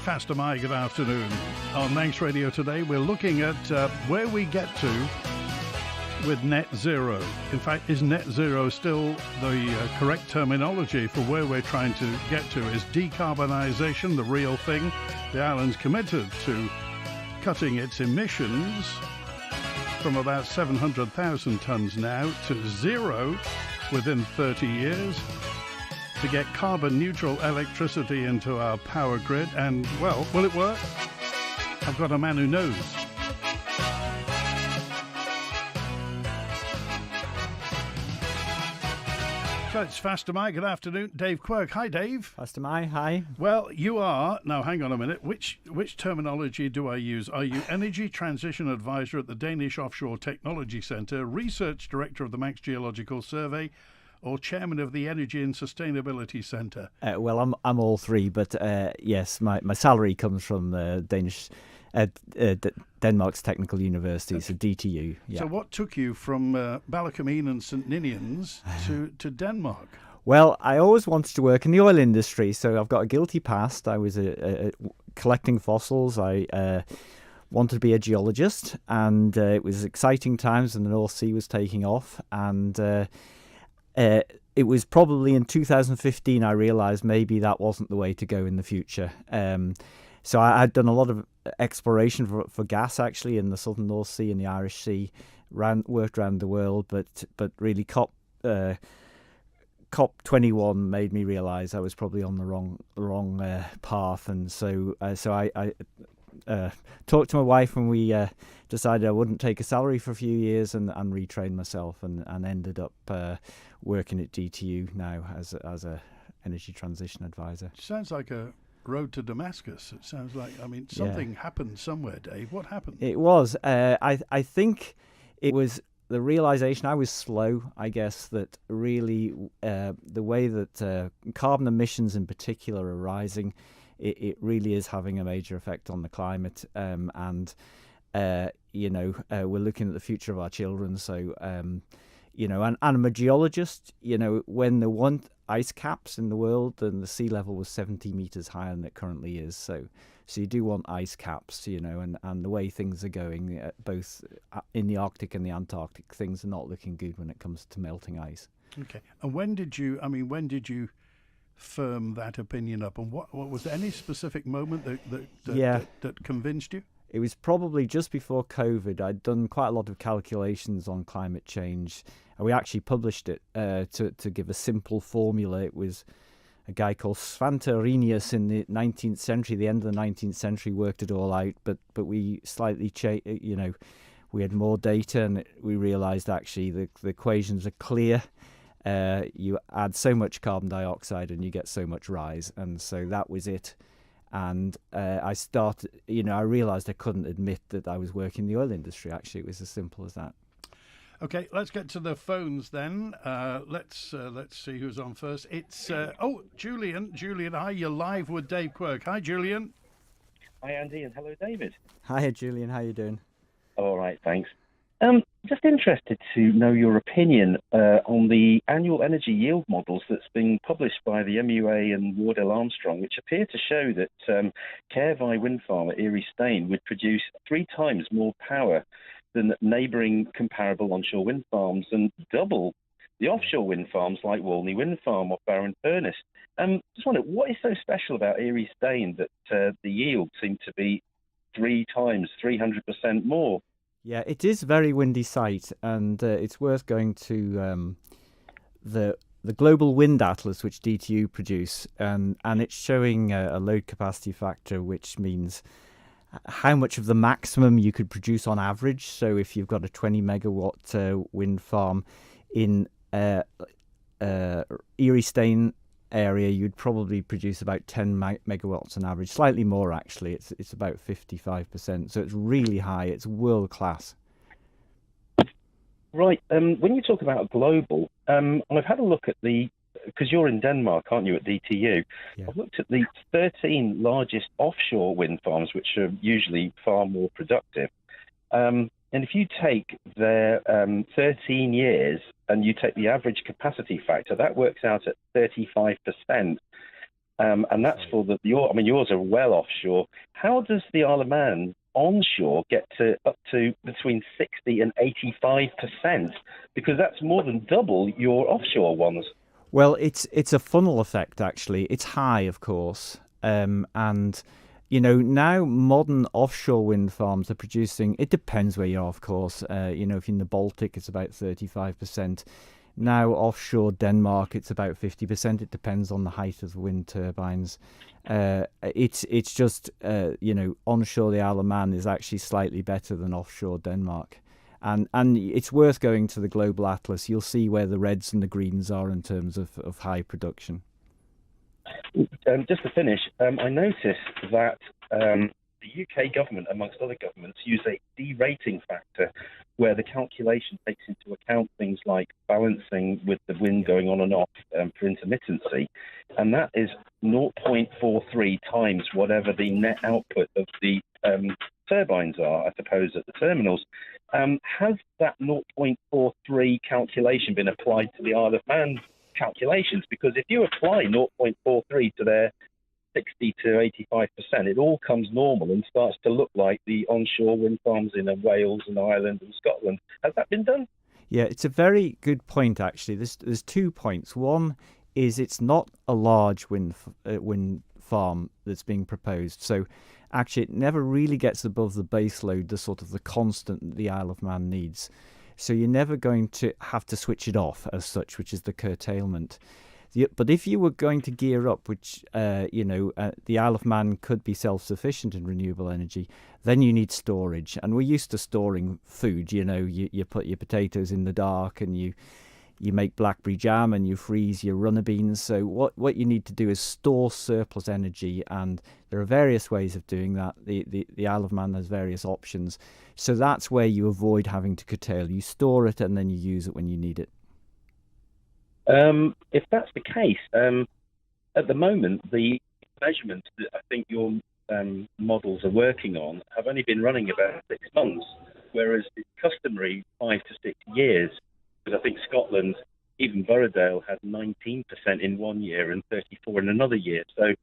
Faster My, good afternoon. On Manx Radio today, we're looking at where we get to with net zero. In fact, is net zero still the correct terminology for where we're trying to get to? Is decarbonisation the real thing? The island's committed to cutting its emissions from about 700,000 tonnes now to zero within 30 years, to get carbon neutral electricity into our power grid. And, well, will it work? I've got a man who knows. So it's Faster My. Good afternoon. Dave Quirk. Hi, Dave. Faster My, hi. Well, you are, now hang on a minute, which terminology do I use? Are you Energy Transition Advisor at the Danish Offshore Technology Centre, Research Director of the Manx Geological Survey, or Chairman of the Energy and Sustainability Centre? Well, I'm all three, but yes, my salary comes from Denmark's Technical University, so DTU. Yeah. So what took you from Ballacomene and St Ninians to Denmark? Well, I always wanted to work in the oil industry, so I've got a guilty past. I was collecting fossils. I wanted to be a geologist, and it was exciting times, and the North Sea was taking off, and it was probably in 2015 I realised maybe that wasn't the way to go in the future. So I had done a lot of exploration for gas, actually, in the southern North Sea and the Irish Sea, worked around the world, but really COP21 made me realise I was probably on the wrong path, and so I talked to my wife, and we decided I wouldn't take a salary for a few years and retrain myself, and ended up working at DTU now as a energy transition advisor. Sounds like a road to Damascus. It sounds like, I mean, something happened somewhere, Dave. What happened? It was. I think it was the realization. I was slow, I guess, that really the way that carbon emissions in particular are rising, it really is having a major effect on the climate, and we're looking at the future of our children. So, and I'm a geologist. When there weren't ice caps in the world, and the sea level was 70 meters higher than it currently is. So you do want ice caps, and the way things are going, both in the Arctic and the Antarctic, things are not looking good when it comes to melting ice. Okay. And when did you firm that opinion up, and what was there any specific moment that convinced you? It was probably just before COVID. I'd done quite a lot of calculations on climate change, and we actually published it to give a simple formula. It was a guy called Svante Arrhenius in the 19th century, the end of the 19th century, worked it all out, but we slightly we had more data, and we realised actually the equations are clear. You add so much carbon dioxide and you get so much rise, and so that was it. And I started, I realised I couldn't admit that I was working in the oil industry. Actually, it was as simple as that. Okay, let's get to the phones then. Let's see who's on first. It's Julian. Julian, hi. You're live with Dave Quirk. Hi, Julian. Hi, Andy, and hello, David. Hi, Julian. How you doing? All right, thanks. Just interested to know your opinion on the annual energy yield models that's being published by the MUA and Wardell Armstrong, which appear to show that Caervie wind farm at Erie Stain would produce 3 times more power than neighbouring comparable onshore wind farms, and double the offshore wind farms like Walney Wind Farm off Barron Furnace. Just wonder, what is so special about Erie Stain that the yield seemed to be 3 times, 300% more? Yeah, it is a very windy site, and it's worth going to the Global Wind Atlas, which DTU produce, and it's showing a load capacity factor, which means how much of the maximum you could produce on average. So if you've got a 20 megawatt wind farm in Erie Stain area, you'd probably produce about 10 megawatts on average, slightly more actually. It's about 55%, so it's really high. It's world class. Right. When you talk about global, I've had a look at because you're in Denmark, aren't you, at DTU? Yeah. I've looked at the 13 largest offshore wind farms, which are usually far more productive. And if you take their 13 years and you take the average capacity factor, that works out at 35%. and that's for yours are well offshore. How does the Isle of Man onshore get to up to between 60 and 85%? Because that's more than double your offshore ones. Well, it's a funnel effect, actually. It's high, of course. And, now modern offshore wind farms are producing, it depends where you are, of course. If you're in the Baltic, it's about 35%. Now, offshore Denmark, it's about 50%. It depends on the height of the wind turbines. It's just, onshore the Isle of Man is actually slightly better than offshore Denmark. And it's worth going to the Global Atlas. You'll see where the reds and the greens are in terms of high production. Just to finish, I noticed that the UK government, amongst other governments, use a derating factor where the calculation takes into account things like balancing with the wind going on and off for intermittency. And that is 0.43 times whatever the net output of the turbines are, I suppose, at the terminals. Has that 0.43 calculation been applied to the Isle of Man calculations? Because if you apply 0.43 to their 60 to 85%, it all comes normal and starts to look like the onshore wind farms in Wales and Ireland and Scotland. Has that been done? Yeah, it's a very good point, actually. There's 2 points. One is it's not a large wind farm that's being proposed. So actually it never really gets above the base load, the sort of the constant that the Isle of Man needs. So you're never going to have to switch it off as such, which is the curtailment. But if you were going to gear up, which, the Isle of Man could be self-sufficient in renewable energy, then you need storage. And we're used to storing food. You put your potatoes in the dark and you make blackberry jam and you freeze your runner beans. So what you need to do is store surplus energy. And there are various ways of doing that. The Isle of Man has various options. So that's where you avoid having to curtail. You store it and then you use it when you need it. If that's the case, at the moment, the measurements that I think your models are working on have only been running about 6 months, whereas it's customary 5 to 6 years. Because I think Scotland, even Borrowdale, had 19% in 1 year and 34% in another year. So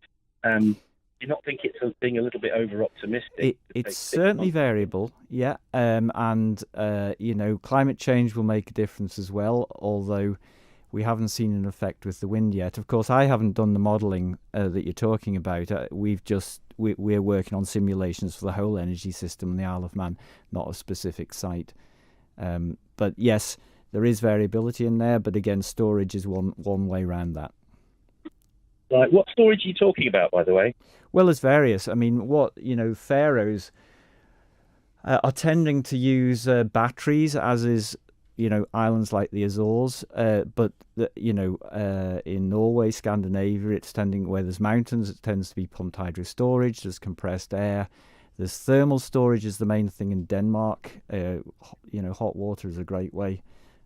do you not think it's being a little bit over-optimistic? It's certainly variable, yeah. Climate change will make a difference as well, although we haven't seen an effect with the wind yet. Of course, I haven't done the modelling that you're talking about. We're working on simulations for the whole energy system in the Isle of Man, not a specific site. But yes, there is variability in there. But again, storage is one way around that. Right. What storage are you talking about, by the way? Well, there's various. I mean, Faroes are tending to use batteries, as is islands like the Azores, but in Norway, Scandinavia, it's tending where there's mountains, it tends to be pumped hydro storage. There's compressed air. There's thermal storage is the main thing in Denmark. Hot water is a great way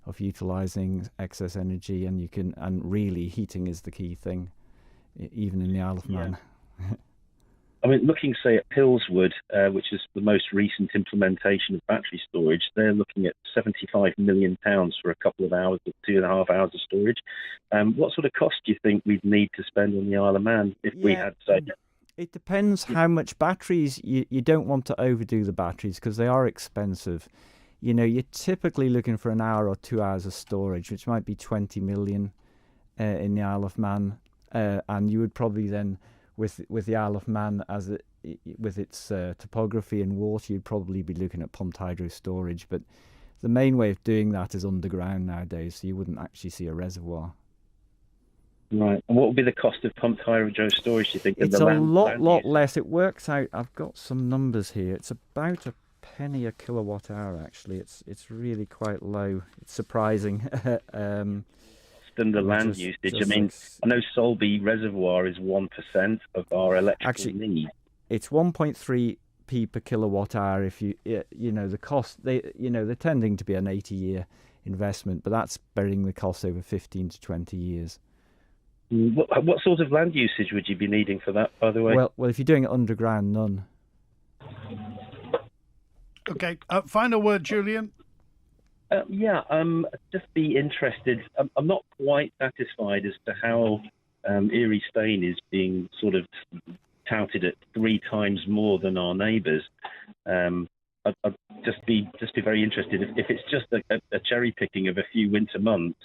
of utilizing excess energy, and really heating is the key thing, even in the Isle of Man. I mean, looking, say, at Pillswood, which is the most recent implementation of battery storage, they're looking at £75 million for a couple of hours, 2.5 hours of storage. What sort of cost do you think we'd need to spend on the Isle of Man if we had, say... It depends how much batteries. You don't want to overdo the batteries because they are expensive. You're typically looking for an hour or 2 hours of storage, which might be 20 million in the Isle of Man. And you would probably then... With the Isle of Man with its topography and water, you'd probably be looking at pumped hydro storage. But the main way of doing that is underground nowadays, so you wouldn't actually see a reservoir. Right. And what would be the cost of pumped hydro storage, do you think? It's a lot less. It works out. I've got some numbers here. It's about a penny a kilowatt hour. Actually, it's really quite low. It's surprising. Than the land usage. I mean, I know Solby Reservoir is 1% of our electrical need. It's 1.3p per kilowatt hour. If the cost, they're tending to be an 80-year investment, but that's bearing the cost over 15 to 20 years. What sort of land usage would you be needing for that, by the way? Well, if you're doing it underground, none. Okay. Final word, Julian. Just be interested. I'm not quite satisfied as to how Erie Stain is being sort of touted at 3 times more than our neighbours. I'd just be very interested if it's just a cherry picking of a few winter months.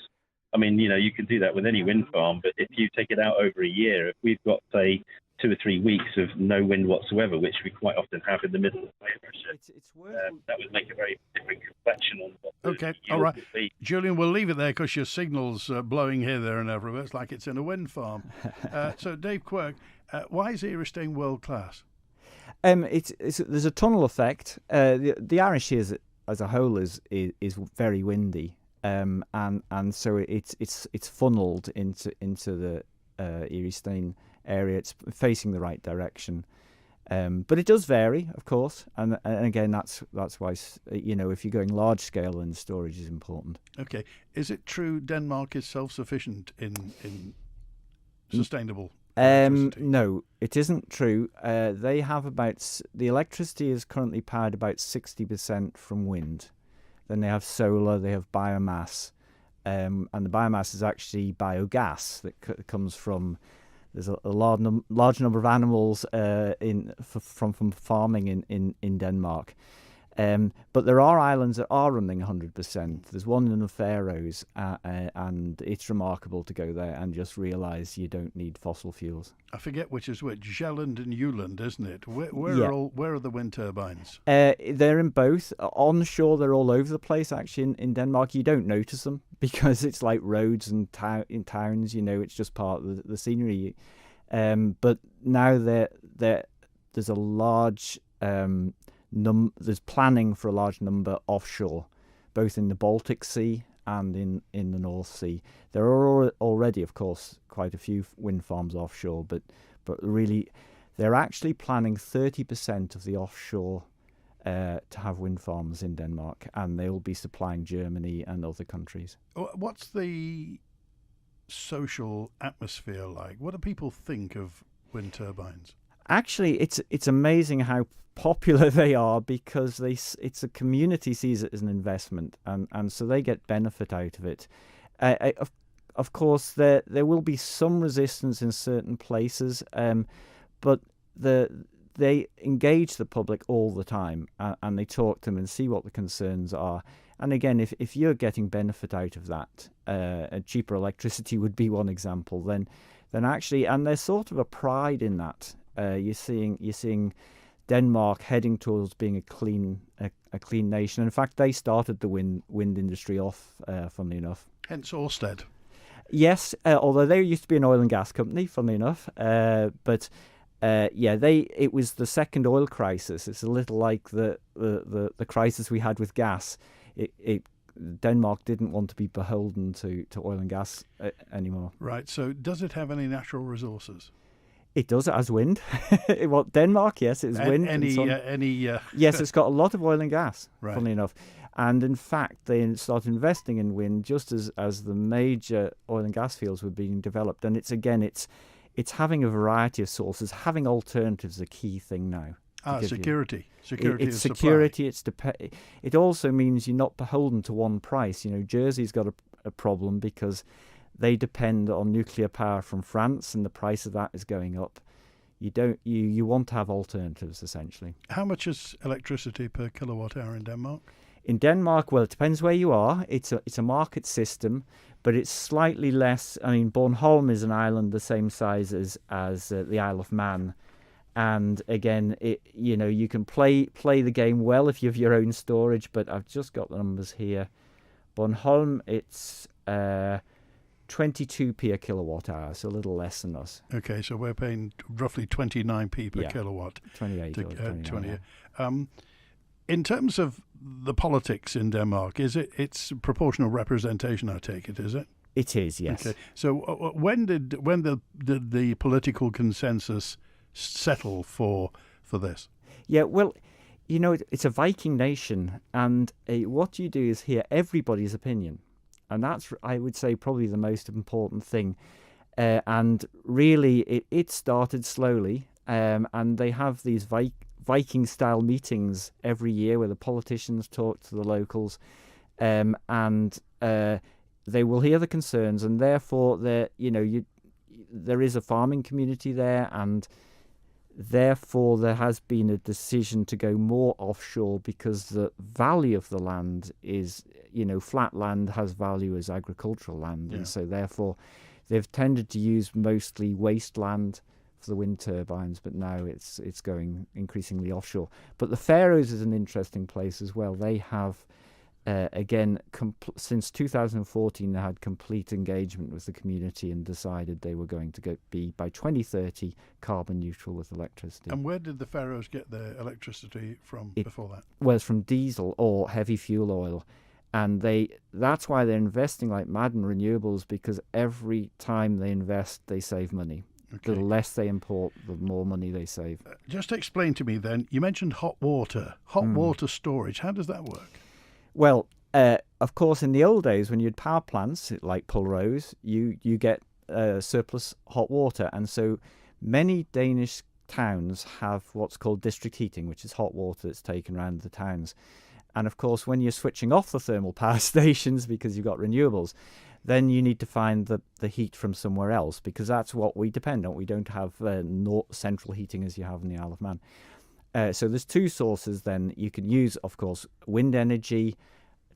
I mean, you can do that with any wind farm, but if you take it out over a year, if we've got, say, 2 or 3 weeks of no wind whatsoever, which we quite often have in the middle of the pressure, that would make a very different complexion on what the all right. would be. Julian, we'll leave it there because your signal's blowing here, there and everywhere. It's like it's in a wind farm. So, Dave Quirk, why is Erie Stain world class? There's a tunnel effect. The Irish Sea as a whole is very windy, and so it's funneled into the Erie Stain area. It's facing the right direction, but it does vary, of course, and again that's why if you're going large scale, then storage is important. Okay, is it true Denmark is self-sufficient in sustainable? No, it isn't true. They have the electricity is currently powered about 60% from wind. Then they have solar, they have biomass, and the biomass is actually biogas that comes from. There's a large number of animals from farming in Denmark. But there are islands that are running 100%. There's one in the Faroes, and it's remarkable to go there and just realise you don't need fossil fuels. I forget which is which, Jelland and Uland, isn't it? Where are the wind turbines? They're in both. Onshore, they're all over the place, actually, in Denmark. You don't notice them because it's like roads and in towns, it's just part of the scenery. But now there's a large... there's planning for a large number offshore, both in the Baltic Sea and in the North Sea. There are already, of course, quite a few wind farms offshore, but really, they're actually planning 30% of the offshore to have wind farms in Denmark, and they'll be supplying Germany and other countries. What's the social atmosphere like? What do people think of wind turbines? Actually, it's amazing how popular they are because it's a community sees it as an investment, and so they get benefit out of it. Of course, there will be some resistance in certain places, but they engage the public all the time, and they talk to them and see what the concerns are. And again, if you're getting benefit out of that, a cheaper electricity would be one example. Then actually, and there's sort of a pride in that. You're seeing Denmark heading towards being a clean nation. In fact, they started the wind industry off, funnily enough. Hence Ørsted. Yes, although they used to be an oil and gas company, funnily enough. But it was the second oil crisis. It's a little like the crisis we had with gas. Denmark didn't want to be beholden to oil and gas anymore. Right. So does it have any natural resources? It does. It has wind. Well, Denmark, yes, it's wind. Yes, it's got a lot of oil and gas, right. Funnily enough. And in fact, they started investing in wind just as the major oil and gas fields were being developed. And it's having a variety of sources. Having alternatives is a key thing now. Security. It's security. It also means you're not beholden to one price. Jersey's got a problem because they depend on nuclear power from France, and the price of that is going up. You want to have alternatives, essentially. How much is electricity per kilowatt hour in Denmark? In Denmark, well, it depends where you are. It's a market system, but it's slightly less. I mean, Bornholm is an island the same size as the Isle of Man, and again, you can play the game well if you have your own storage. But I've just got the numbers here. Bornholm, it's 22p a kilowatt hour, so a little less than us. Okay, so we're paying roughly 29p per kilowatt. 28. 20. In terms of the politics in Denmark, it's proportional representation, I take it, is it? It is, yes. Okay. So when did the political consensus settle for this? Yeah, well, it's a Viking nation, and what you do is hear everybody's opinion. And that's, I would say, probably the most important thing. And really, it started slowly. And they have these Viking-style meetings every year where the politicians talk to the locals. And they will hear the concerns. And therefore, there is a farming community there, and therefore there has been a decision to go more offshore because the value of the land is, flat land has value as agricultural land, and so therefore they've tended to use mostly wasteland for the wind turbines, but now it's going increasingly offshore. But the Faroes is an interesting place as well. They have since 2014 they had complete engagement with the community and decided they were going to be by 2030 carbon neutral with electricity. And where did the Faroes get their electricity from before that? Well, it's from diesel or heavy fuel oil. And that's why they're investing like mad in renewables, because every time they invest, they save money. Okay. The less they import, the more money they save. Just explain to me then, you mentioned hot water storage. How does that work? Well, of course, in the old days, when you had power plants like Pulrose, you get surplus hot water. And so many Danish towns have what's called district heating, which is hot water that's taken around the towns. And of course, when you're switching off the thermal power stations because you've got renewables, then you need to find the heat from somewhere else, because that's what we depend on. We don't have central heating as you have in the Isle of Man. So there's two sources then. You can use, of course, wind energy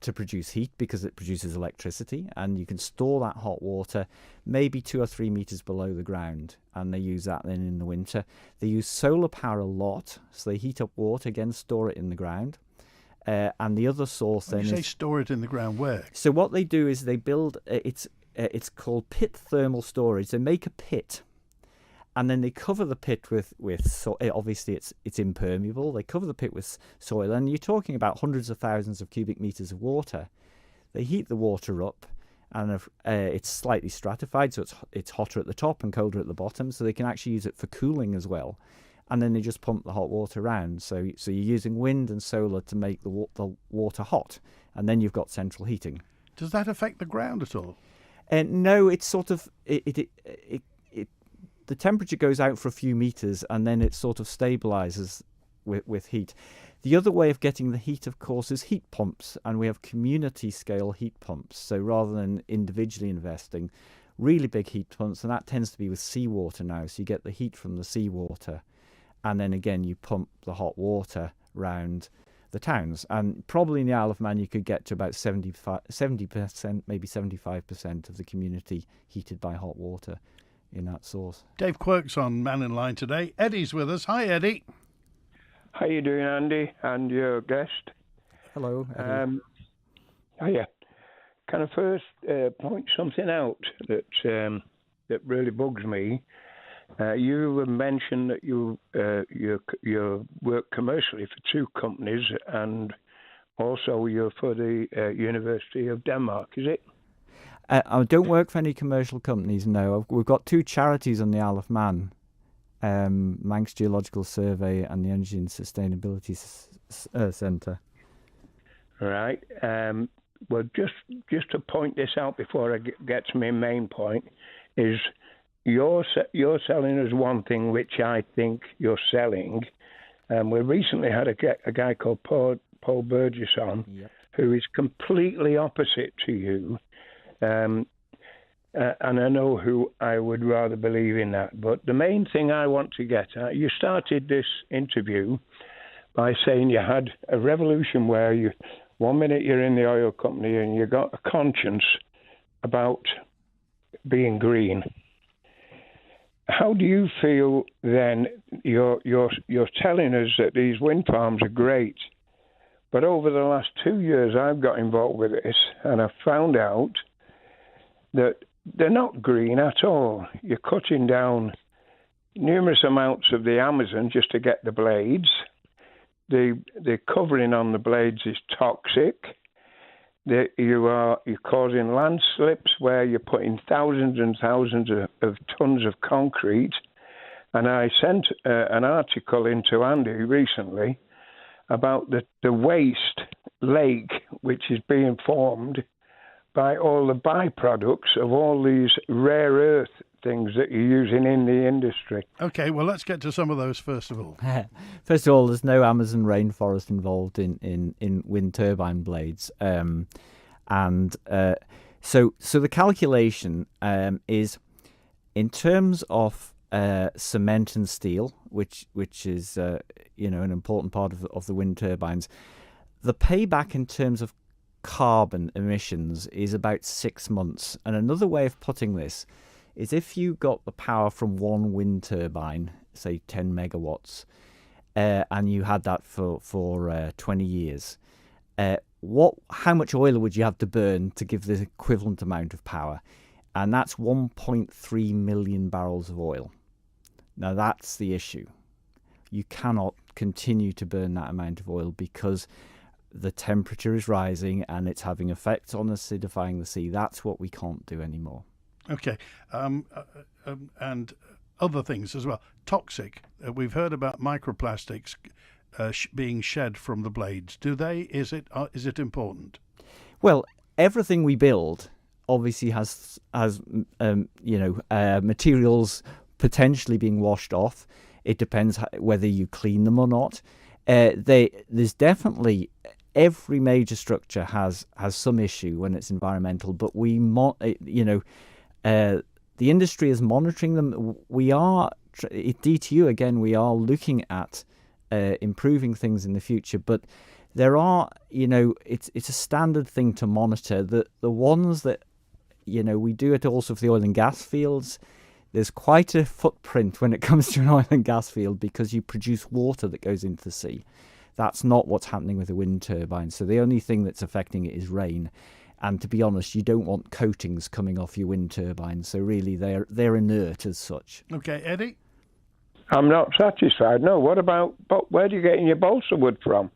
to produce heat because it produces electricity, and you can store that hot water maybe 2 or 3 meters below the ground, and they use that then in the winter. They use solar power a lot, so they heat up water, again store it in the ground. And the other source then is... You say store it in the ground, where? So what they do is they build, it's called pit thermal storage. They make a pit, and then they cover the pit with obviously it's impermeable. They cover the pit with soil, and you're talking about hundreds of thousands of cubic meters of water. They heat the water up, and it's slightly stratified, so it's hotter at the top and colder at the bottom, so they can actually use it for cooling as well. And then they just pump the hot water around. So you're using wind and solar to make the water hot, and then you've got central heating. Does that affect the ground at all? No, it's sort of the temperature goes out for a few meters, and then it sort of stabilizes with heat. The other way of getting the heat, of course, is heat pumps, and we have community scale heat pumps. So rather than individually investing, really big heat pumps, and that tends to be with seawater now. So you get the heat from the seawater, and then again you pump the hot water round the towns. And probably in the Isle of Man you could get to about 70%, maybe 75% of the community heated by hot water in that source. Dave Quirk's on Mannin Line today. Eddie's with us. Hi, Eddie. How you doing, Andy, and your guest? Hello, Eddie. Hiya. Can I first point something out that really bugs me? You mentioned that you work commercially for 2 companies, and also you're for the University of Denmark, is it? I don't work for any commercial companies, no. We've got 2 charities on the Isle of Man, Manx Geological Survey and the Energy and Sustainability Centre. Right. Well, just to point this out before I get to my main point, is you're selling us one thing which I think you're selling. We recently had a guy called Paul Burgess on, yep, who is completely opposite to you. And I know who I would rather believe in that. But the main thing I want to get at, you started this interview by saying you had a revolution where you, one minute you're in the oil company and you got a conscience about being green. How do you feel then? You're telling us that these wind farms are great, but over the last 2 years I've got involved with this, and I've found out that they're not green at all. You're cutting down numerous amounts of the Amazon just to get the blades. The covering on the blades is toxic. You're causing landslips where you're putting thousands and thousands of tons of concrete. And I sent an article into Andy recently about the waste lake which is being formed by all the byproducts of all these rare earth things that you're using in the industry. Okay, well, let's get to some of those first of all. First of all, there's no Amazon rainforest involved in wind turbine blades. So the calculation is In terms of cement and steel, which is an important part of the wind turbines, the payback in terms of carbon emissions is about 6 months. And another way of putting this is if you got the power from one wind turbine, say 10 megawatts, and you had that for 20 years, how much oil would you have to burn to give the equivalent amount of power? And that's 1.3 million barrels of oil. Now that's the issue. You cannot continue to burn that amount of oil because the temperature is rising and it's having effects on acidifying the sea. That's what we can't do anymore. Okay. And other things as well. Toxic. We've heard about microplastics being shed from the blades. Is it important? Well, everything we build obviously has materials potentially being washed off. It depends whether you clean them or not. There's definitely every major structure has some issue when it's environmental, but the industry is monitoring them. We are at DTU again. We are looking at improving things in the future, but there are it's a standard thing to monitor. The ones that we do it also for the oil and gas fields. There's quite a footprint when it comes to an oil and gas field because you produce water that goes into the sea. That's not what's happening with a wind turbine. So the only thing that's affecting it is rain. And to be honest, you don't want coatings coming off your wind turbines. So really, they're inert as such. Okay, Eddie? I'm not satisfied. No, what about, but where do you get your balsa wood from?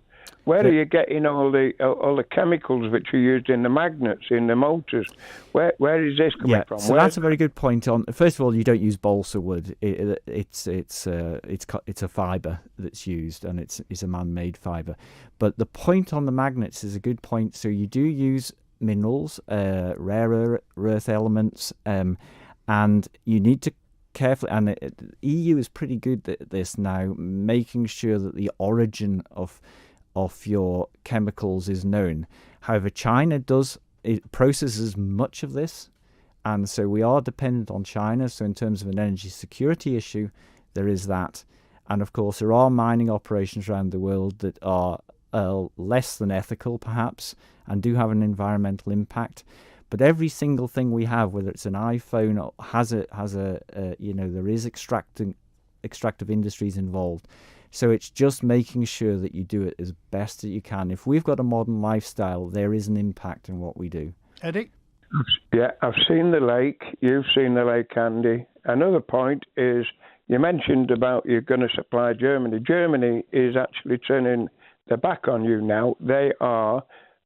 Where are you getting all the chemicals which are used in the magnets, in the motors? Where is this coming from? So that's a very good point. First of all, you don't use balsa wood. It's a fibre that's used, and it's a man-made fibre. But the point on the magnets is a good point. So you do use minerals, rare earth elements, and you need to carefully. And the EU is pretty good at this now, making sure that the origin of your chemicals is known. However, China processes much of this, and so we are dependent on China. So in terms of an energy security issue, there is that. And of course, there are mining operations around the world that are less than ethical, perhaps, and do have an environmental impact. But every single thing we have, whether it's an iPhone, there is extractive industries involved. So it's just making sure that you do it as best that you can. If we've got a modern lifestyle, there is an impact in what we do. Eddie? Yeah, I've seen the lake. You've seen the lake, Andy. Another point is you mentioned about you're going to supply Germany. Germany is actually turning their back on you now. They are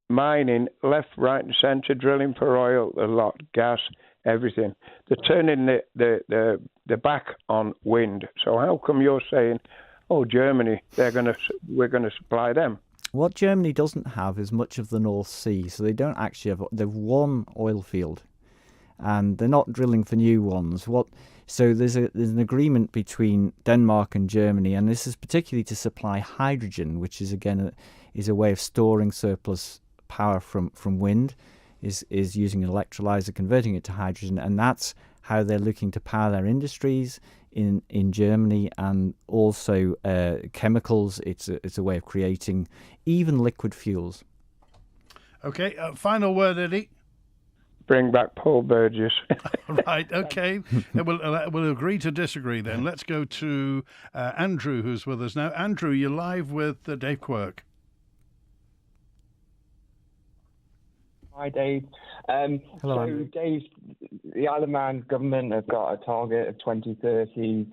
mining left, right, and centre, drilling for oil, a lot, gas, everything. They're turning the back on wind. So how come you're saying, oh, Germany, we're going to supply them? What Germany doesn't have is much of the North Sea, so they don't actually have. They've one oil field, and they're not drilling for new ones. So there's an agreement between Denmark and Germany, and this is particularly to supply hydrogen, which is again a way of storing surplus power from wind, is using an electrolyzer, converting it to hydrogen, and that's how they're looking to power their industries in Germany, and also chemicals. It's a way of creating even liquid fuels. Okay, final word, Eddie. Bring back Paul Burgess. Right, okay. We'll agree to disagree then. Let's go to Andrew, who's with us now. Andrew, you're live with Dave Quirk. Hi, Dave. Hello, Andrew. Dave, the Isle of Man government have got a target of 2030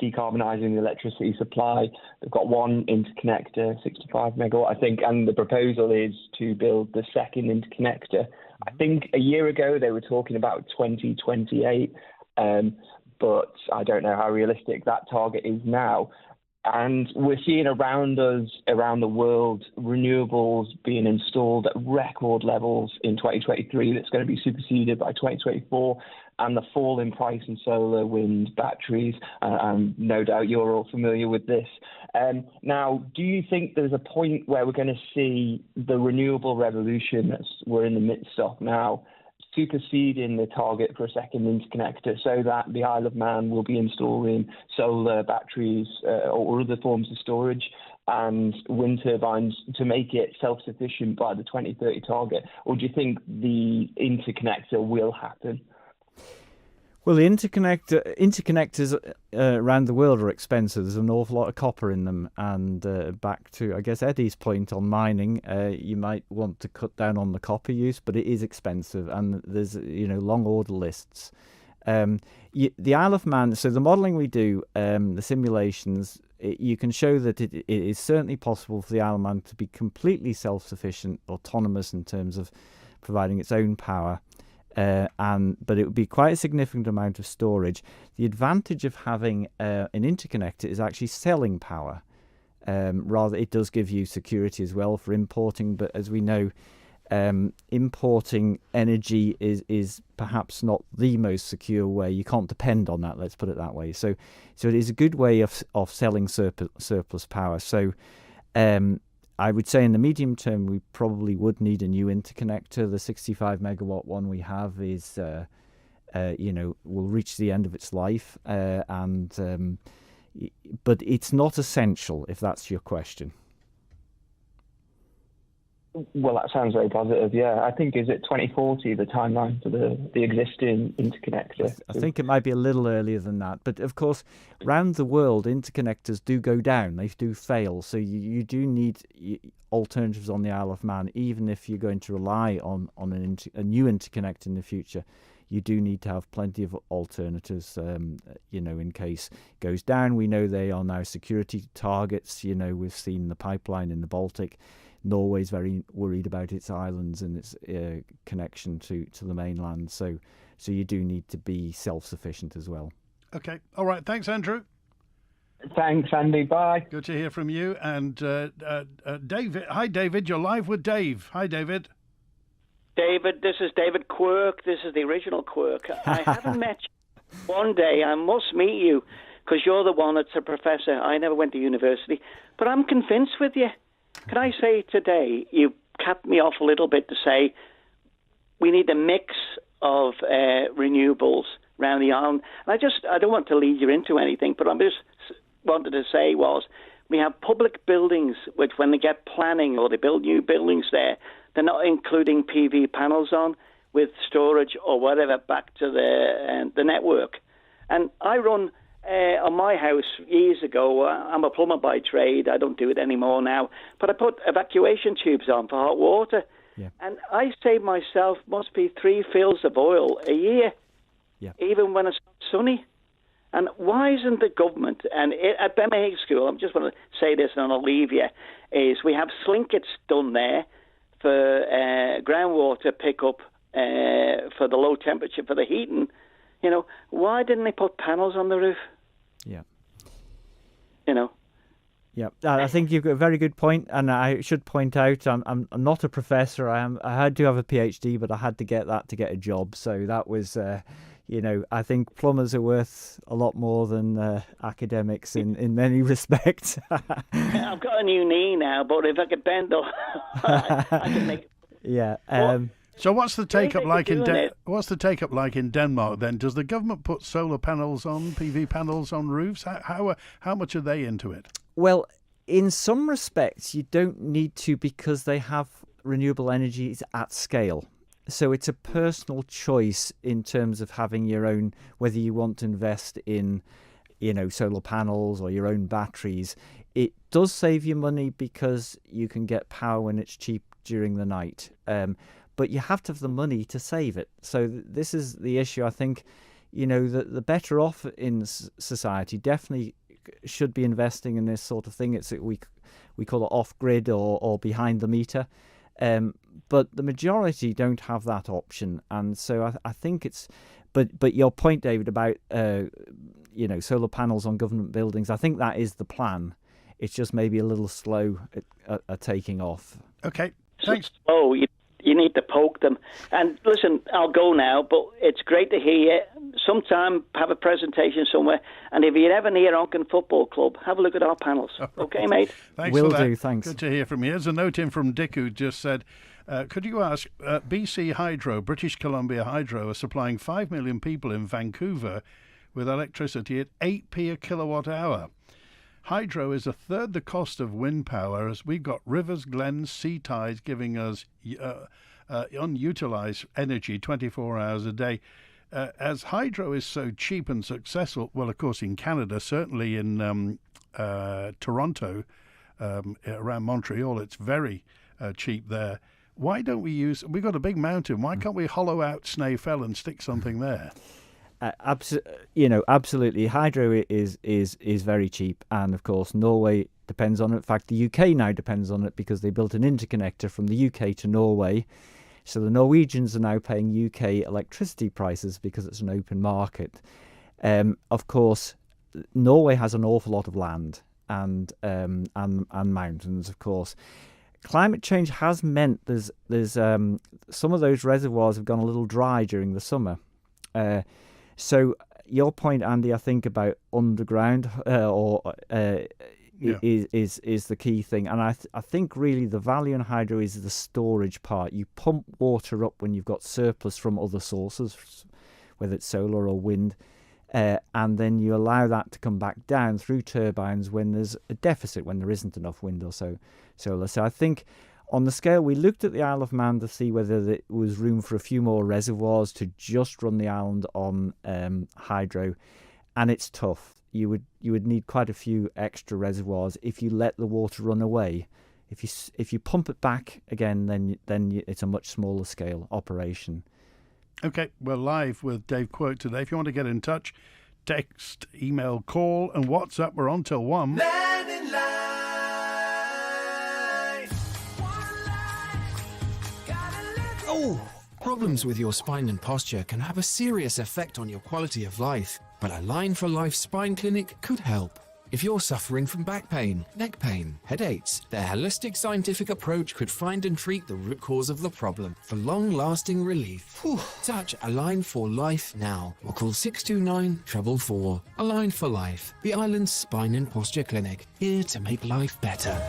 decarbonising the electricity supply. They've got one interconnector, 65 megawatt, I think, and the proposal is to build the second interconnector. I think a year ago they were talking about 2028, but I don't know how realistic that target is now. And we're seeing around us, around the world, renewables being installed at record levels in 2023 that's going to be superseded by 2024, and the fall in price in solar, wind, batteries. No doubt you're all familiar with this. Now, do you think there's a point where we're going to see the renewable revolution that we're in the midst of now superseding the target for a second interconnector so that the Isle of Man will be installing solar batteries or other forms of storage and wind turbines to make it self-sufficient by the 2030 target? Or do you think the interconnector will happen? Well, the interconnectors around the world are expensive. There's an awful lot of copper in them. And back to, I guess, Eddie's point on mining, you might want to cut down on the copper use, but it is expensive. And there's, long order lists. The Isle of Man, so the modelling we do, the simulations, you can show that it is certainly possible for the Isle of Man to be completely self-sufficient, autonomous in terms of providing its own power. But it would be quite a significant amount of storage. The advantage of having an interconnector is actually selling power. Rather, it does give you security as well for importing, but as we know, importing energy is perhaps not the most secure way. You can't depend on that, let's put it that way. So it is a good way of selling surplus power. So I would say in the medium term, we probably would need a new interconnector. The 65 megawatt one we have is, will reach the end of its life. But it's not essential, if that's your question. Well, that sounds very positive, yeah. I think, is it 2040, the timeline for the existing interconnector? I think it might be a little earlier than that. But, of course, around the world, interconnectors do go down. They do fail. So you do need alternatives on the Isle of Man, even if you're going to rely on a new interconnector in the future. You do need to have plenty of alternatives, in case it goes down. We know they are now security targets. We've seen the pipeline in the Baltic. Norway's very worried about its islands and its connection to the mainland. So you do need to be self-sufficient as well. Okay. All right. Thanks, Andrew. Thanks, Andy. Bye. Good to hear from you. And David. Hi, David. You're live with Dave. Hi, David. David, this is David Quirk. This is the original Quirk. I haven't met you. One day I must meet you because you're the one that's a professor. I never went to university, but I'm convinced with you. Can I say today, you capped me off a little bit to say we need a mix of renewables around the island. And I don't want to lead you into anything, but I just wanted to say was we have public buildings which when they get planning or they build new buildings there, they're not including PV panels on with storage or whatever back to the network. And I run on my house years ago, I'm a plumber by trade. I don't do it anymore now. But I put evacuation tubes on for hot water. Yeah. And I save myself must be 3 fills of oil a year, even when it's sunny. And why isn't the government, and at Bemay School, I just want to say this and I'll leave you, is we have slinkets done there for groundwater pickup for the low temperature, for the heating. Why didn't they put panels on the roof? Yeah. Yeah, I think you've got a very good point, and I should point out I'm not a professor. I do have a PhD, but I had to get that to get a job. So that was, I think plumbers are worth a lot more than academics in many respects. I've got a new knee now, but if I could bend up, I can make. Yeah. So what's the take-up like in Denmark then? Does the government put solar panels on, PV panels on roofs? How much are they into it? Well, in some respects, you don't need to because they have renewable energies at scale. So it's a personal choice in terms of having your own, whether you want to invest in, solar panels or your own batteries. It does save you money because you can get power when it's cheap during the night. But you have to have the money to save it. So this is the issue. I think, the better off in society definitely should be investing in this sort of thing. We call it off-grid or behind the meter. But the majority don't have that option. And so I think it's... But your point, David, about, solar panels on government buildings, I think that is the plan. It's just maybe a little slow at taking off. Okay, thanks. Oh, you need to poke them. And listen, I'll go now, but it's great to hear you. Sometime have a presentation somewhere. And if you're ever near Onken Football Club, have a look at our panels. Okay, mate? Thanks Will for that. do, thanks. Good to hear from you. Here's a note in from Dick who just said, Could you ask, BC Hydro, British Columbia Hydro, are supplying 5 million people in Vancouver with electricity at 8p a kilowatt hour. Hydro is a third the cost of wind power, as we've got rivers, glens, sea tides giving us unutilized energy 24 hours a day. As hydro is so cheap and successful, well, of course, in Canada, certainly in Toronto, around Montreal, it's very cheap there. Why don't we use? We've got a big mountain. Why can't we hollow out Snae Fell and stick something there? Absolutely. Hydro is very cheap, and of course Norway depends on it. In fact, the UK now depends on it because they built an interconnector from the UK to Norway. So the Norwegians are now paying UK electricity prices because it's an open market. Of course, Norway has an awful lot of land and mountains. Of course, climate change has meant there's some of those reservoirs have gone a little dry during the summer. So your point, Andy, I think about underground is the key thing, and I think really the value in hydro is the storage part. You pump water up when you've got surplus from other sources, whether it's solar or wind, and then you allow that to come back down through turbines when there's a deficit, when there isn't enough wind or solar. So I think on the scale, we looked at the Isle of Man to see whether there was room for a few more reservoirs to just run the island on hydro, and it's tough. You would need quite a few extra reservoirs if you let the water run away. If you pump it back again, then it's a much smaller scale operation. Okay, we're live with Dave Quirk today. If you want to get in touch, text, email, call, and WhatsApp. We're on till 1. Mannin Line. Oh, problems with your spine and posture can have a serious effect on your quality of life, but a Line for Life spine clinic could help. If you're suffering from back pain, neck pain, headaches, their holistic scientific approach could find and treat the root cause of the problem for long-lasting relief. Touch A Line for Life now, or call 629 444. A Line for Life, the island's spine and posture clinic, here to make life better.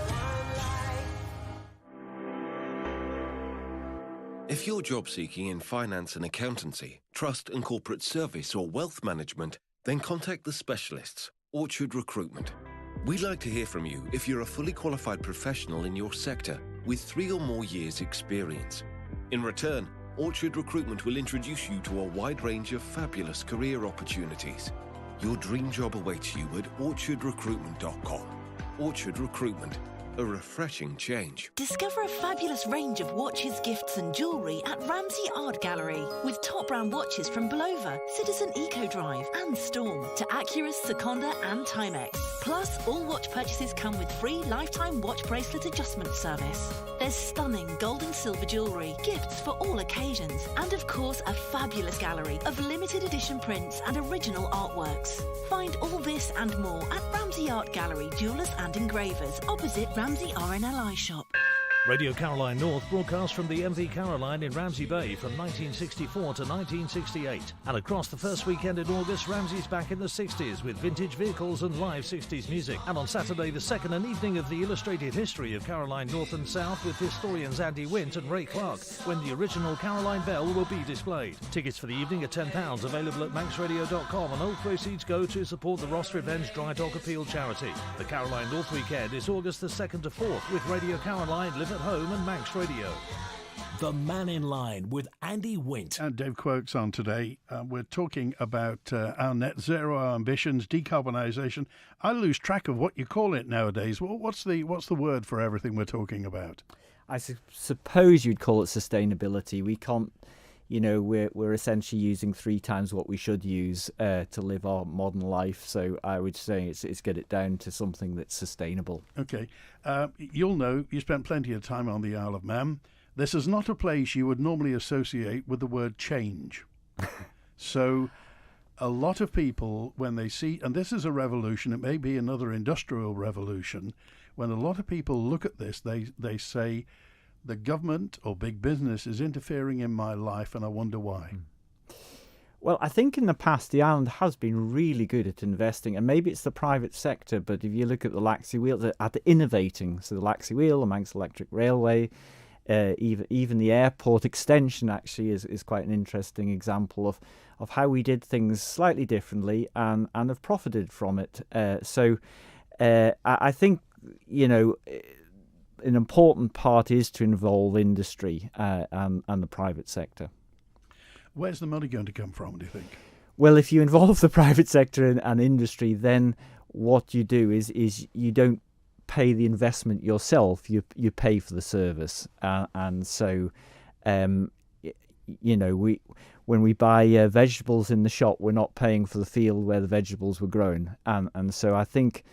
If you're job seeking in finance and accountancy, trust and corporate service, or wealth management, then contact the specialists, Orchard Recruitment. We'd like to hear from you if you're a fully qualified professional in your sector with 3 or more years' experience. In return, Orchard Recruitment will introduce you to a wide range of fabulous career opportunities. Your dream job awaits you at orchardrecruitment.com. Orchard Recruitment. A refreshing change. Discover a fabulous range of watches, gifts and jewellery at Ramsey Art Gallery, with top brand watches from Bulova, Citizen Eco Drive and Storm to Acura, Seconda and Timex. Plus, all watch purchases come with free lifetime watch bracelet adjustment service. There's stunning gold and silver jewellery, gifts for all occasions, and of course a fabulous gallery of limited edition prints and original artworks. Find all this and more at Ramsey Art Gallery, Jewellers and Engravers, opposite Ramsey RNLI shop. Radio Caroline North broadcast from the MV Caroline in Ramsey Bay from 1964 to 1968. And across the first weekend in August, Ramsey's back in the 60s with vintage vehicles and live 60s music. And on Saturday, the second and evening of the illustrated history of Caroline North and South with historians Andy Wint and Ray Clark, when the original Caroline Bell will be displayed. Tickets for the evening are £10, available at manxradio.com, and all proceeds go to support the Ross Revenge Dry Dog Appeal charity. The Caroline North weekend is August the 2nd to 4th with Radio Caroline Live at Home and Manx Radio. The Mannin Line with Andy Wint. And Dave Quirk's on today. We're talking about our net zero, our ambitions, decarbonisation. I lose track of what you call it nowadays. What's the word for everything we're talking about? I suppose you'd call it sustainability. We can't, we're essentially using 3 times what we should use to live our modern life. So I would say it's get it down to something that's sustainable. Okay. You'll know, you spent plenty of time on the Isle of Man. This is not a place you would normally associate with the word change. So a lot of people, when they see, and this is a revolution, it may be another industrial revolution, when a lot of people look at this, they say, the government or big business is interfering in my life, and I wonder why. Well, I think in the past the island has been really good at investing, and maybe it's the private sector, but if you look at the Laxey Wheel, at the innovating, so the Laxey Wheel, the Manx Electric Railway, even the airport extension actually is quite an interesting example of how we did things slightly differently and have profited from it. I think, an important part is to involve industry and the private sector. Where's the money going to come from, do you think? Well, if you involve the private sector and industry, then what you do is you don't pay the investment yourself. You pay for the service, and so when we buy vegetables in the shop, we're not paying for the field where the vegetables were grown, and so I think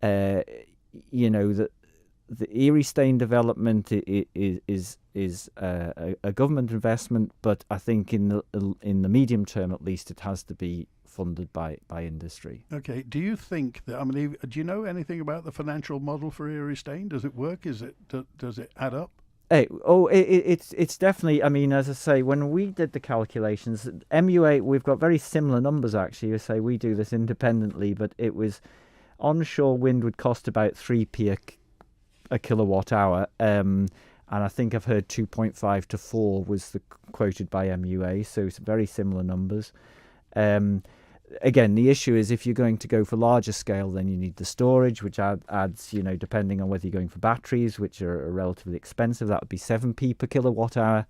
that the Erie Stane development is a government investment, but I think in the medium term at least it has to be funded by industry. Okay. Do you think that? Do you know anything about the financial model for Erie Stane? Does it work? Does it add up? It's definitely. As I say, when we did the calculations, MUA, we've got very similar numbers actually. You say we do this independently, but it was onshore wind would cost about 3p a kilowatt hour, and I think I've heard 2.5 to 4 was quoted by MUA, so it's very similar numbers. Again, the issue is if you're going to go for larger scale, then you need the storage, which adds, depending on whether you're going for batteries, which are relatively expensive, that would be 7p per kilowatt hour,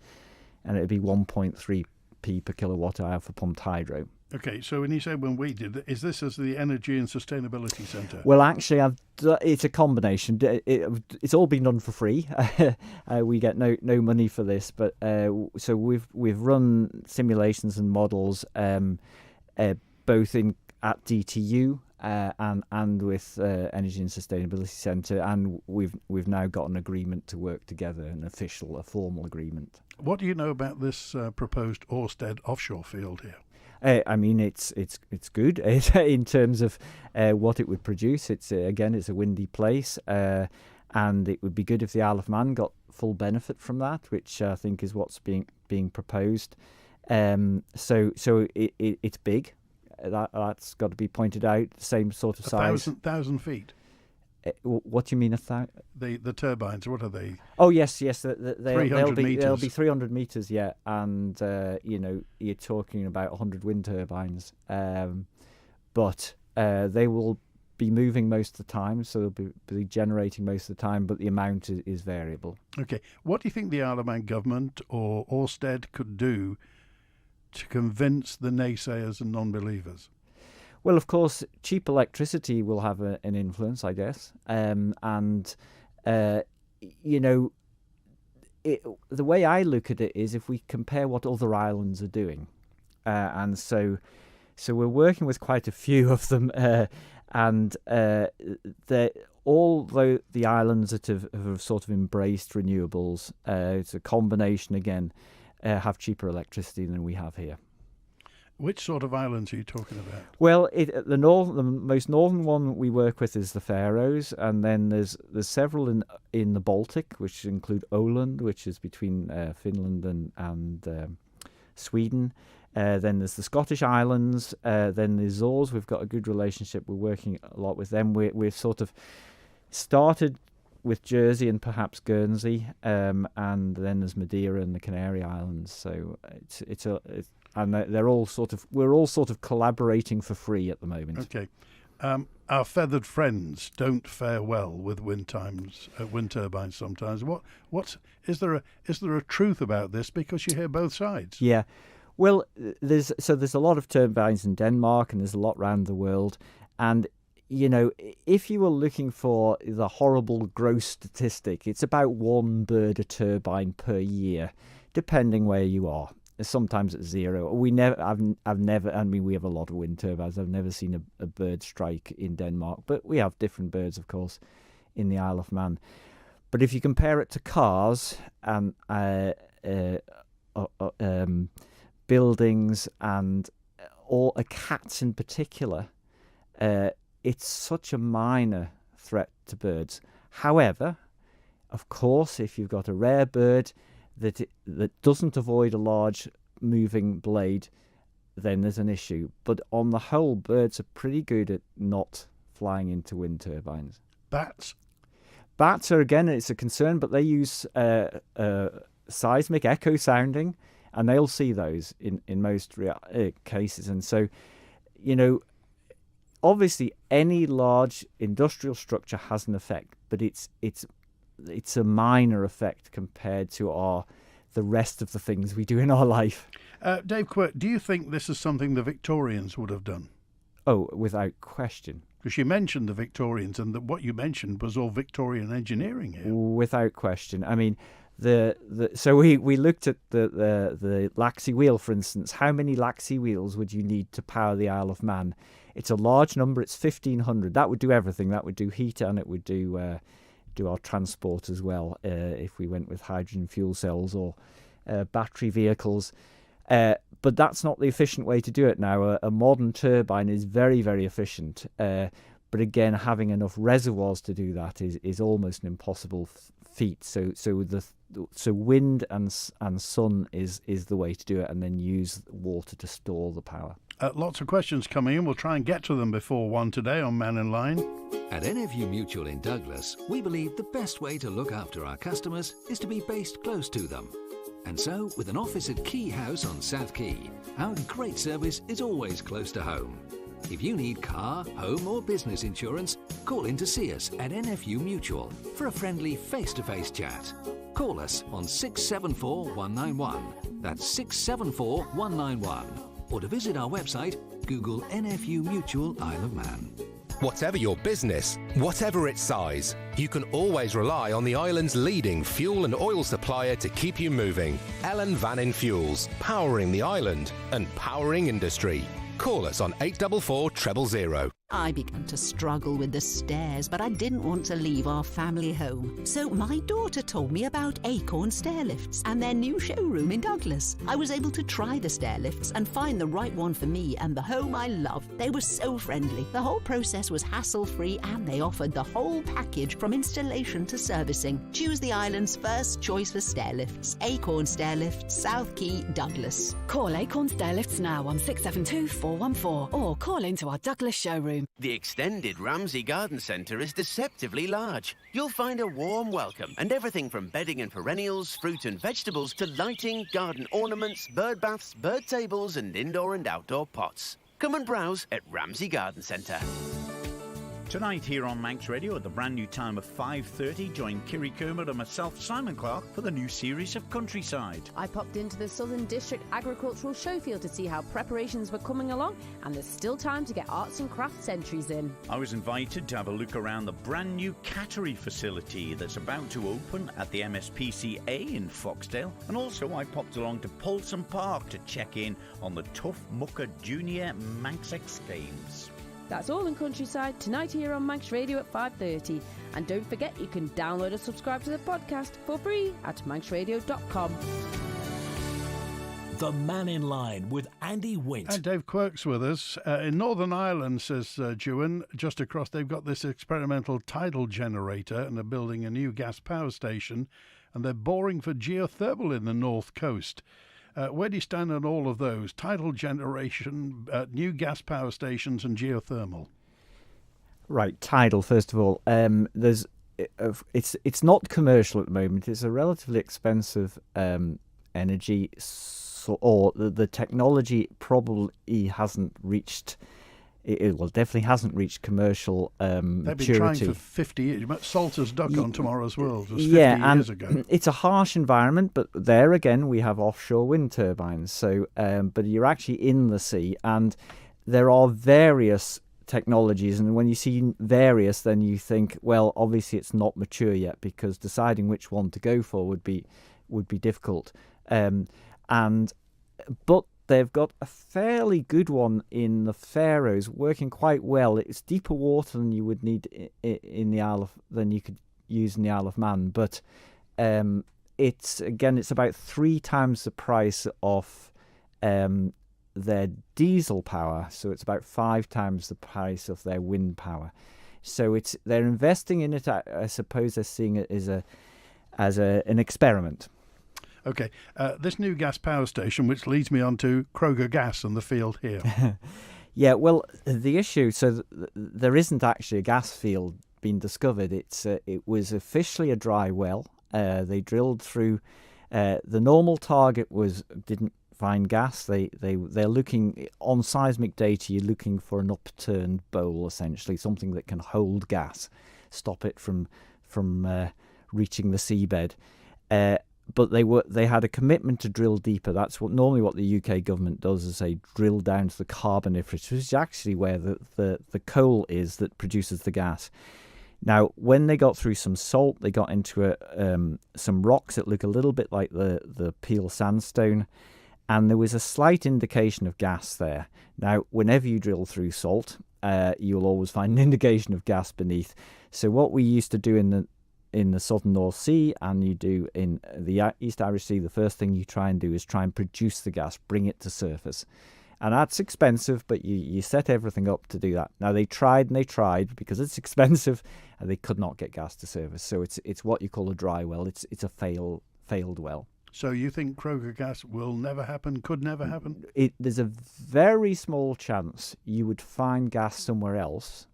and it would be 1.3p per kilowatt hour for pumped hydro. Okay, so when you say when we did, is this as the Energy and Sustainability Centre? Well, actually, it's a combination. It's all been done for free. We get no money for this, but so we've run simulations and models both at DTU and with Energy and Sustainability Centre, and we've now got an agreement to work together, a formal agreement. What do you know about this proposed Ørsted offshore field here? It's good in terms of what it would produce. It's a windy place, and it would be good if the Isle of Man got full benefit from that, which I think is what's being proposed. So it's big. That's got to be pointed out. Same sort of size. 1,000 feet. What do you mean, the turbines? What are they? Oh yes. They'll be 300 meters. Yeah, and you're talking about 100 wind turbines, but they will be moving most of the time, so they'll be generating most of the time, but the amount is variable. Okay, what do you think the Isle of Man government or Ørsted could do to convince the naysayers and non-believers? Well, of course, cheap electricity will have an influence, I guess. The way I look at it is if we compare what other islands are doing. And so we're working with quite a few of them. Although the islands that have sort of embraced renewables, it's a combination again, have cheaper electricity than we have here. Which sort of islands are you talking about? Well, the most northern one we work with is the Faroes, and then there's several in the Baltic, which include Åland, which is between Finland and Sweden. Then there's the Scottish Islands. Then the Azores. We've got a good relationship. We're working a lot with them. We've sort of started with Jersey and perhaps Guernsey, and then there's Madeira and the Canary Islands. So and we're all sort of collaborating for free at the moment. Okay. Our feathered friends don't fare well with wind turbines sometimes. Is there a truth about this? Because you hear both sides. Yeah. Well, there's a lot of turbines in Denmark, and there's a lot around the world. And if you were looking for the horrible gross statistic, it's about one bird a turbine per year, depending where you are. Sometimes it's 0. We have a lot of wind turbines. I've never seen a bird strike in Denmark, but we have different birds, of course, in the Isle of Man. But if you compare it to cars and buildings and cats in particular, it's such a minor threat to birds. However, of course, if you've got a rare bird that doesn't avoid a large moving blade, then there's an issue. But on the whole, birds are pretty good at not flying into wind turbines. Bats? bats are, again, it's a concern, but they use seismic echo sounding, and they'll see those in most cases. And so, obviously any large industrial structure has an effect, but it's a minor effect compared to the rest of the things we do in our life. Dave Quirk, do you think this is something the Victorians would have done? Oh, without question. Because you mentioned the Victorians, and what you mentioned was all Victorian engineering here. Without question. I mean, so we looked at the Laxey wheel, for instance. How many Laxey wheels would you need to power the Isle of Man? It's a large number. It's 1,500. That would do everything. That would do heat, and it would do our transport as well, if we went with hydrogen fuel cells or battery vehicles. But that's not the efficient way to do it now. A modern turbine is very, very efficient. But again, having enough reservoirs to do that is almost an impossible feat. So wind and sun is the way to do it, and then use water to store the power. Lots of questions coming in. We'll try and get to them before 1 today on Mannin Line. At NFU Mutual in Douglas, we believe the best way to look after our customers is to be based close to them. And so, with an office at Key House on South Quay, our great service is always close to home. If you need car, home or business insurance, call in to see us at NFU Mutual for a friendly face-to-face chat. Call us on 674 191. That's 674 191. Or to visit our website, Google NFU Mutual Isle of Man. Whatever your business, whatever its size, you can always rely on the island's leading fuel and oil supplier to keep you moving. Ellen Vannin Fuels, powering the island and powering industry. Call us on 844 000. I began to struggle with the stairs, but I didn't want to leave our family home. So my daughter told me about Acorn Stair Lifts and their new showroom in Douglas. I was able to try the stair lifts and find the right one for me and the home I love. They were so friendly. The whole process was hassle-free, and they offered the whole package from installation to servicing. Choose the island's first choice for stair lifts. Acorn Stair Lifts, South Quay, Douglas. Call Acorn Stair Lifts now on 672 414 or call into our Douglas showroom. The extended Ramsey Garden Centre is deceptively large. You'll find a warm welcome and everything from bedding and perennials, fruit and vegetables to lighting, garden ornaments, bird baths, bird tables and indoor and outdoor pots. Come and browse at Ramsey Garden Centre. Tonight here on Manx Radio at the brand new time of 5:30, join Kiri Kermit and myself, Simon Clark, for the new series of Countryside. I popped into the Southern District Agricultural Showfield to see how preparations were coming along, and there's still time to get arts and crafts entries in. I was invited to have a look around the brand new cattery facility that's about to open at the MSPCA in Foxdale, and also I popped along to Polson Park to check in on the Tough Mucker Junior Manx X Games. That's all in Countryside tonight here on Manx Radio at 5:30. And don't forget, you can download or subscribe to the podcast for free at manxradio.com. The Mannin Line with Andy Wint. And Dave Quirk's with us. In Northern Ireland, says Juan, just across, they've got this experimental tidal generator, and they're building a new gas power station, and they're boring for geothermal in the north coast. Where do you stand on all of those? Tidal generation, new gas power stations and geothermal? Right, tidal, first of all. It's not commercial at the moment. It's a relatively expensive energy, or the technology probably hasn't reached... It definitely hasn't reached commercial maturity. They've been trying for 50 years. Salter's Duck on Tomorrow's World was 50 years ago. It's a harsh environment, but there again we have offshore wind turbines. So, but you're actually in the sea, and there are various technologies. And when you see various, then you think, well, obviously it's not mature yet, because deciding which one to go for would be difficult. But they've got a fairly good one in the Faroes, working quite well. It's deeper water than you would need in the than you could use in the Isle of Man, but it's about 3 times the price of their diesel power. So it's about 5 times the price of their wind power. So they're investing in it. I suppose they're seeing it as an experiment. Okay, this new gas power station, which leads me on to Kroger Gas and the field here. Yeah, well, the issue, so there isn't actually a gas field been discovered. It was officially a dry well. They drilled through. The normal target didn't find gas. They're looking on seismic data. You're looking for an upturned bowl, essentially, something that can hold gas, stop it from reaching the seabed. But they had a commitment to drill deeper. That's normally what the UK government does, is they drill down to the Carboniferous, which is actually where the coal is that produces the gas. Now, when they got through some salt, they got into some rocks that look a little bit like the Peel sandstone, and there was a slight indication of gas there. Now, whenever you drill through salt, you'll always find an indication of gas beneath. So what we used to do in the southern North Sea, and you do in the East Irish Sea, the first thing you try and do is try and produce the gas, bring it to surface. And that's expensive, but you set everything up to do that. Now, they tried because it's expensive, and they could not get gas to surface. So it's what you call a dry well. It's a failed well. So you think Croker gas will never happen, could never happen? There's a very small chance you would find gas somewhere else.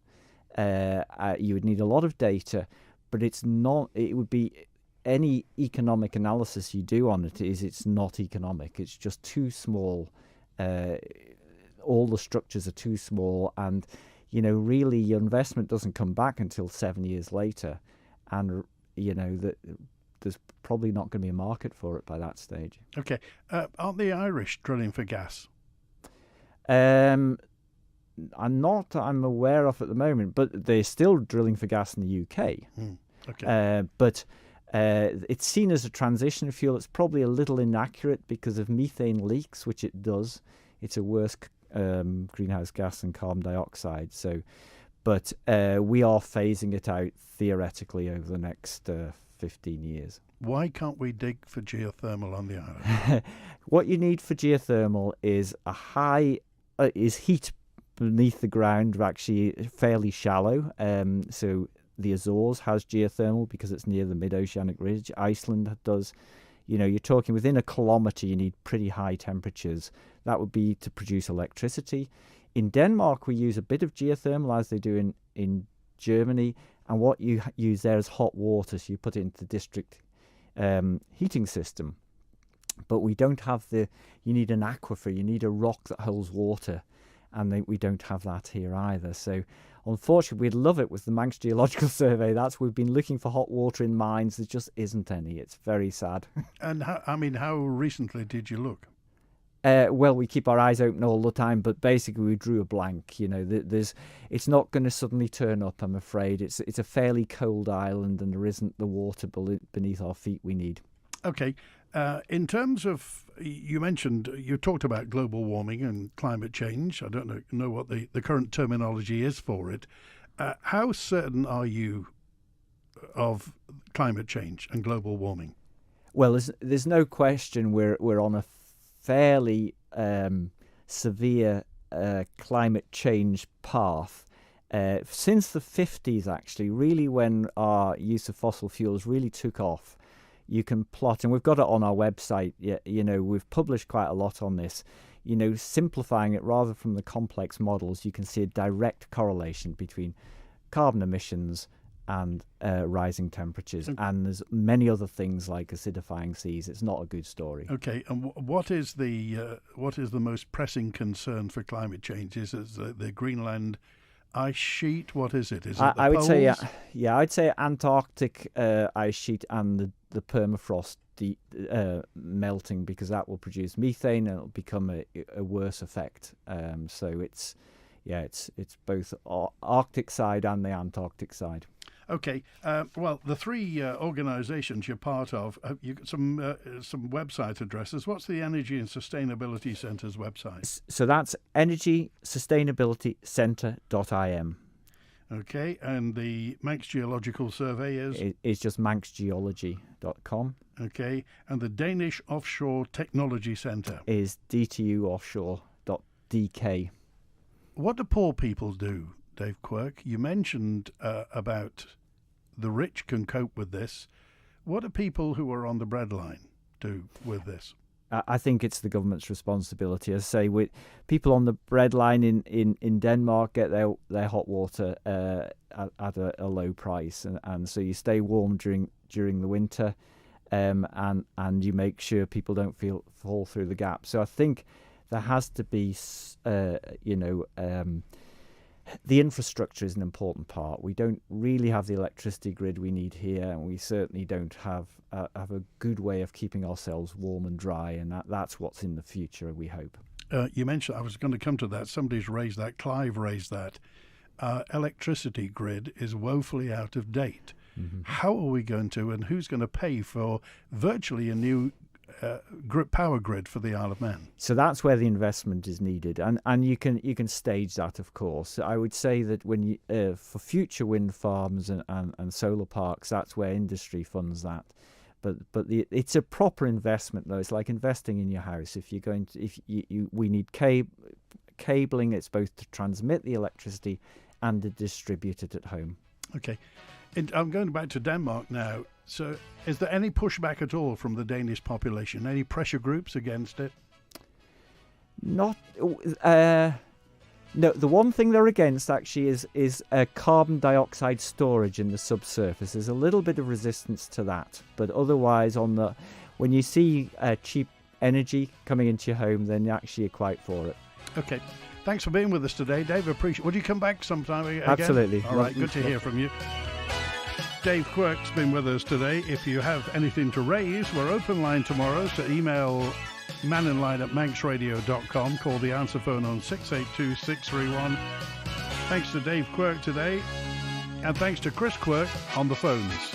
You would need a lot of data, but it's not. It would be any economic analysis you do on it's not economic. It's just too small. All the structures are too small, and really your investment doesn't come back until 7 years later, and that there's probably not going to be a market for it by that stage. Okay, aren't the Irish drilling for gas? I'm aware of at the moment, but they're still drilling for gas in the UK. Okay. But it's seen as a transition fuel. It's probably a little inaccurate because of methane leaks, which it does. It's a worse greenhouse gas than carbon dioxide. But we are phasing it out theoretically over the next 15 years. Why can't we dig for geothermal on the island? What you need for geothermal is is heat beneath the ground, actually fairly shallow. So the Azores has geothermal because it's near the mid-oceanic ridge. Iceland does. You're talking within a kilometre, you need pretty high temperatures. That would be to produce electricity. In Denmark, we use a bit of geothermal, as they do in Germany. And what you use there is hot water, so you put it into the district heating system. But we don't have you need an aquifer, you need a rock that holds water. And we don't have that here either. So, unfortunately, we'd love it with the Manx Geological Survey. We've been looking for hot water in mines. There just isn't any. It's very sad. And how recently did you look? Well, we keep our eyes open all the time, but basically we drew a blank. It's not going to suddenly turn up, I'm afraid. It's a fairly cold island, and there isn't the water beneath our feet we need. Okay. In terms of, you talked about global warming and climate change. I don't know what the current terminology is for it. How certain are you of climate change and global warming? Well, there's no question we're on a fairly severe climate change path. Since the 50s, actually, really when our use of fossil fuels really took off. You can plot, and we've got it on our website. We've published quite a lot on this. Simplifying it rather from the complex models, you can see a direct correlation between carbon emissions and rising temperatures. Okay. And there's many other things like acidifying seas. It's not a good story. Okay, and what is the most pressing concern for climate change? Is it the Greenland ice sheet? What is it? Is it the I would poles? say, I'd say Antarctic ice sheet and the permafrost melting, because that will produce methane and it'll become a worse effect. So it's both Arctic side and the Antarctic side. Okay. Well, the three organisations you're part of, you've got some website addresses. What's the Energy and Sustainability Centre's website? So that's energysustainabilitycentre.im. Okay, and the Manx Geological Survey is? It's just manxgeology.com. Okay, and the Danish Offshore Technology Centre? Is dtuoffshore.dk. What do poor people do, Dave Quirk? You mentioned about the rich can cope with this. What do people who are on the breadline do with this? I think it's the government's responsibility. As I say, people on the bread line in Denmark get their hot water at a low price, and so you stay warm during the winter, and you make sure people don't fall through the gap. So I think there has to be, the infrastructure is an important part. We don't really have the electricity grid we need here, and we certainly don't have a good way of keeping ourselves warm and dry, and that's what's in the future, we hope. You mentioned, I was going to come to that, somebody's raised that, Clive raised that. Electricity grid is woefully out of date. Mm-hmm. How are we going to, and who's going to pay for virtually a new power grid for the Isle of Man? So that's where the investment is needed, and you can stage that, of course. I would say that when you for future wind farms and solar parks, that's where industry funds that. But it's a proper investment, though. It's like investing in your house. If you're going to, we need cabling. It's both to transmit the electricity and to distribute it at home. Okay. I'm going back to Denmark now. So is there any pushback at all from the Danish population? Any pressure groups against it? Not. No, the one thing they're against actually is carbon dioxide storage in the subsurface. There's a little bit of resistance to that, but otherwise, when you see cheap energy coming into your home, then actually you're quite for it. Okay. Thanks for being with us today, Dave. Appreciate. Would you come back sometime again? Absolutely. All right. Good to hear from you. Dave Quirk's been with us today. If you have anything to raise, we're open line tomorrow, so email manninline@manxradio.com. Call the answer phone on 682-631. Thanks to Dave Quirk today, and thanks to Chris Quirk on the phones.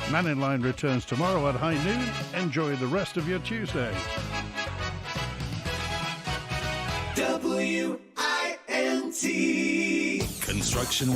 Mannin Line returns tomorrow at high noon. Enjoy the rest of your Tuesday. WINT Construction